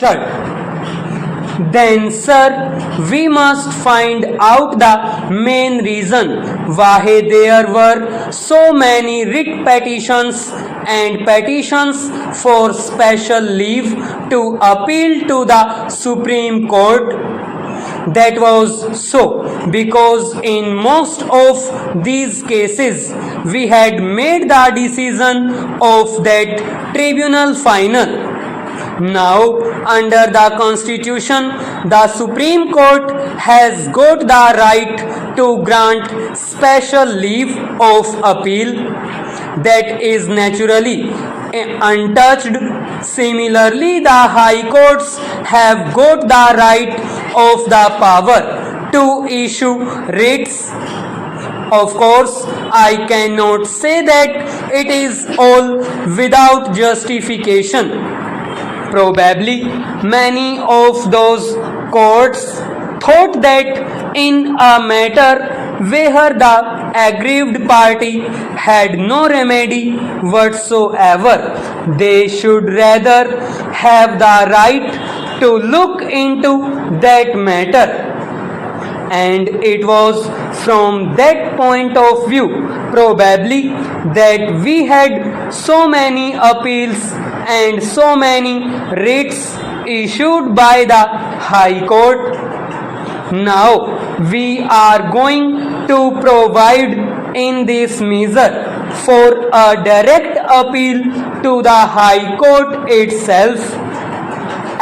Start. Then, sir, we must find out the main reason why there were so many writ petitions and petitions for special leave to appeal to the Supreme Court. That was so because in most of these cases we had made the decision of that tribunal final. Now, under the Constitution, the Supreme Court has got the right to grant special leave of appeal. That is naturally untouched. Similarly, the High Courts have got the right of the power to issue writs. Of course, I cannot say that it is all without justification. Probably many of those courts thought that in a matter where the aggrieved party had no remedy whatsoever, they should rather have the right to look into that matter. And it was from that point of view probably that we had so many appeals and so many writs issued by the High Court. Now we are going to provide in this measure for a direct appeal to the High Court itself.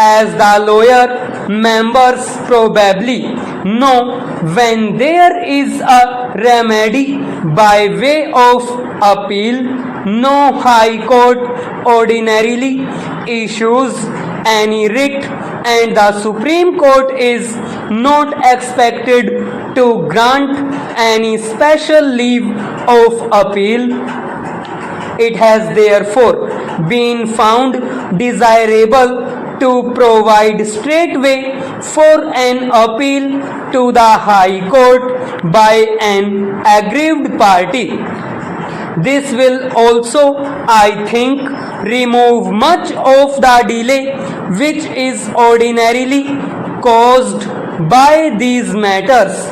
As the lawyer members probably know, when there is a remedy by way of appeal, no High Court ordinarily issues any writ, and the Supreme Court is not expected to grant any special leave of appeal. It has therefore been found desirable to provide straightway for an appeal to the High Court by an aggrieved party. This will also, I think, remove much of the delay which is ordinarily caused by these matters.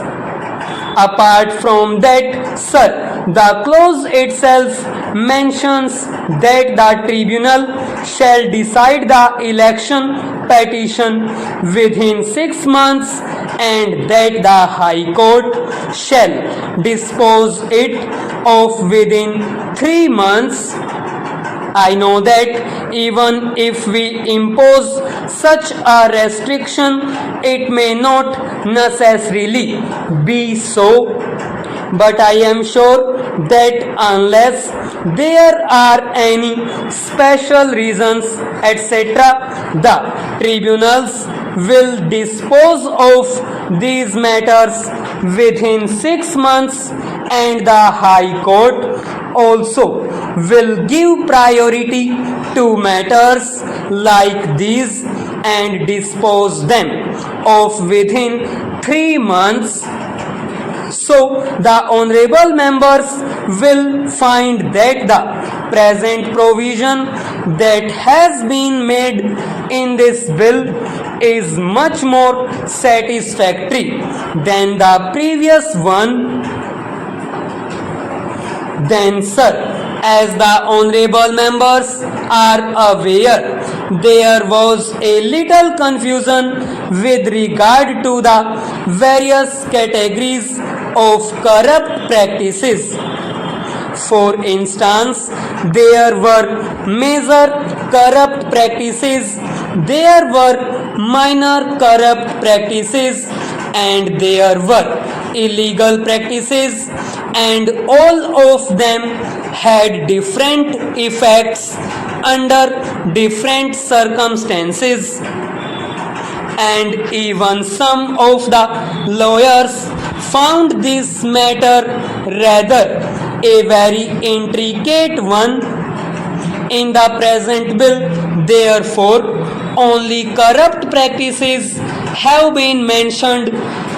Apart from that, sir, the clause itself mentions that the tribunal shall decide the election petition within 6 months and that the High Court shall dispose it of within 3 months. I know that even if we impose such a restriction, it may not necessarily be so, but I am sure that unless there are any special reasons, etc., the tribunals will dispose of these matters within 6 months, and the High Court also will give priority to matters like these and dispose them of within 3 months. So, the honorable members will find that the present provision that has been made in this bill is much more satisfactory than the previous one. Then, sir, as the honorable members are aware, there was a little confusion with regard to the various categories of corrupt practices. For instance, there were major corrupt practices, there were minor corrupt practices, and there were illegal practices, and all of them had different effects under different circumstances. And even some of the lawyers found this matter rather a very intricate one. In the present bill, therefore, only corrupt practices have been mentioned,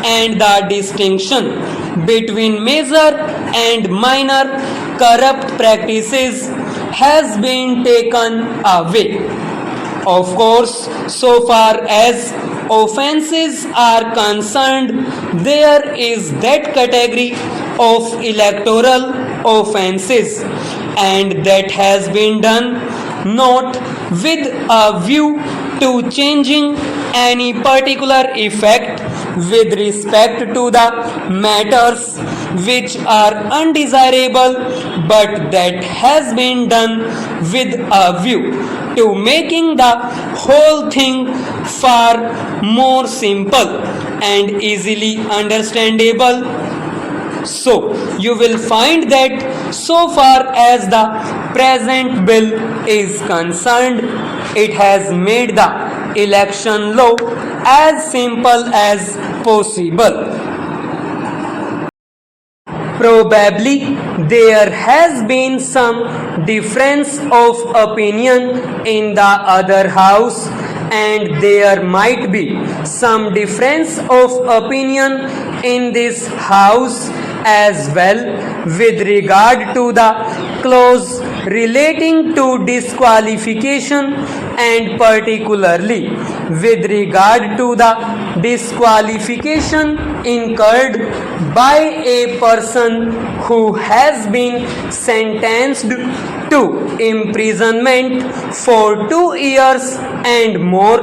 and the distinction between major and minor corrupt practices has been taken away. Of course, so far as offences are concerned, there is that category of electoral offences, and that has been done not with a view to changing any particular effect with respect to the matters which are undesirable, but that has been done with a view to making the whole thing far more simple and easily understandable. So, you will find that so far as the present bill is concerned, it has made the election law as simple as possible. Probably there has been some difference of opinion in the other house, and there might be some difference of opinion in this house as well with regard to the clause relating to disqualification, and particularly with regard to the disqualification incurred by a person who has been sentenced to imprisonment for 2 years and more.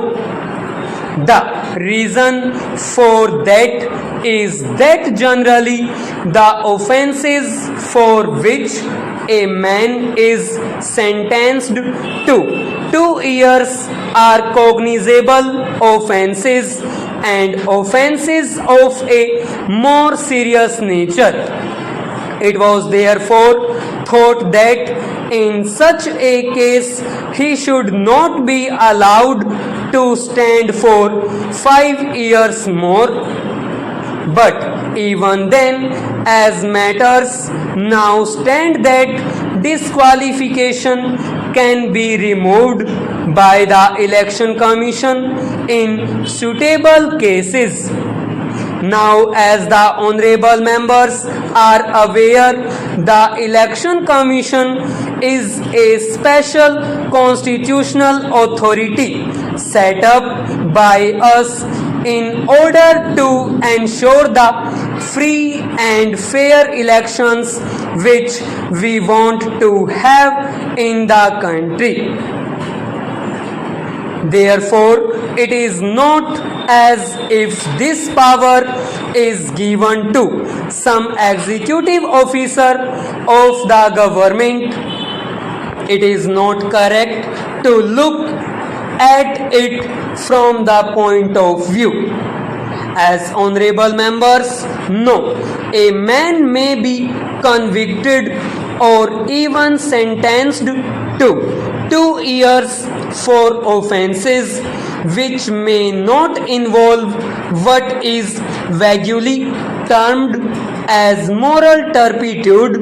The reason for that is that generally the offences for which a man is sentenced to 2 years are cognizable offences and offences of a more serious nature. It was therefore thought that in such a case he should not be allowed to stand for 5 years more. But even then, as matters now stand, that disqualification can be removed by the Election Commission in suitable cases. Now, as the honorable members are aware, the Election Commission is a special constitutional authority set up by us in order to ensure the free and fair elections which we want to have in the country. Therefore, it is not as if this power is given to some executive officer of the government. It is not correct to look at it from the point of view. As honorable members know, a man may be convicted or even sentenced to 2 years for offences which may not involve what is vaguely termed as moral turpitude.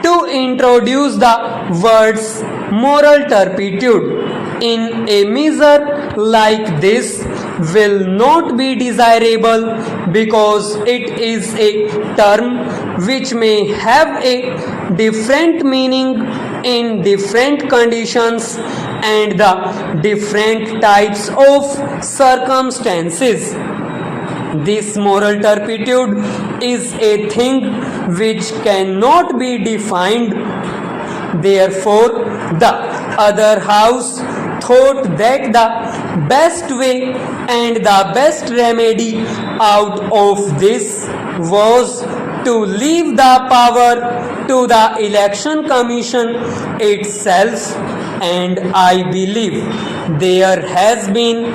To introduce the words moral turpitude in a measure like this will not be desirable, because it is a term which may have a different meaning in different conditions and the different types of circumstances. This moral turpitude is a thing which cannot be defined. Therefore, the other house thought that the best way and the best remedy out of this was to leave the power to the Election Commission itself, and I believe there has been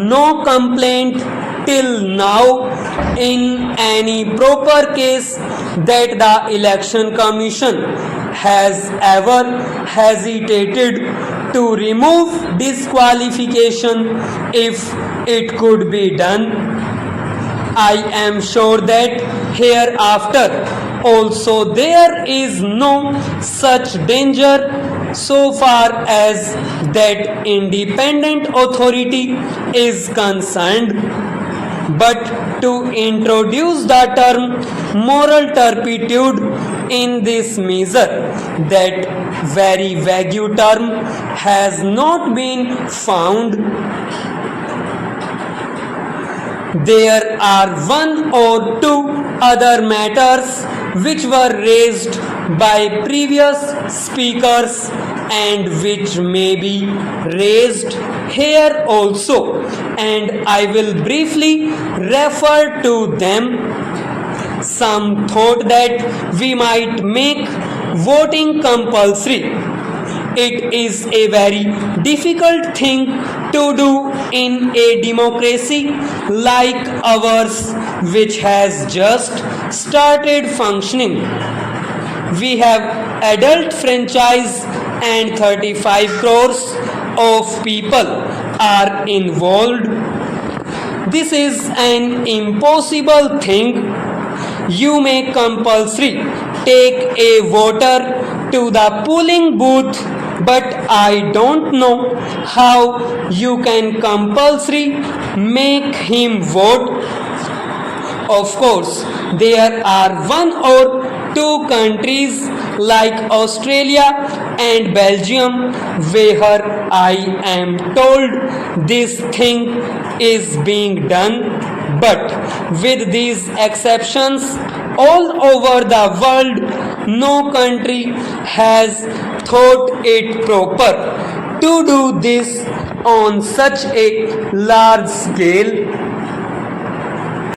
no complaint till now in any proper case that the Election Commission has ever hesitated to remove disqualification if it could be done. I am sure that hereafter also there is no such danger so far as that independent authority is concerned. But to introduce the term moral turpitude in this measure, that very vague term has not been found. There are one or two other matters which were raised by previous speakers and which may be raised here also, and I will briefly refer to them. Some thought that we might make voting compulsory. It is a very difficult thing to do in a democracy like ours, which has just started functioning. We have adult franchise and 35 crores of people are involved. This is an impossible thing. You may compulsory take a voter to the polling booth, but I don't know how you can compulsory make him vote. Of course, there are one or two countries like Australia and Belgium where I am told this thing is being done, but with these exceptions, all over the world, no country has thought it proper to do this on such a large scale.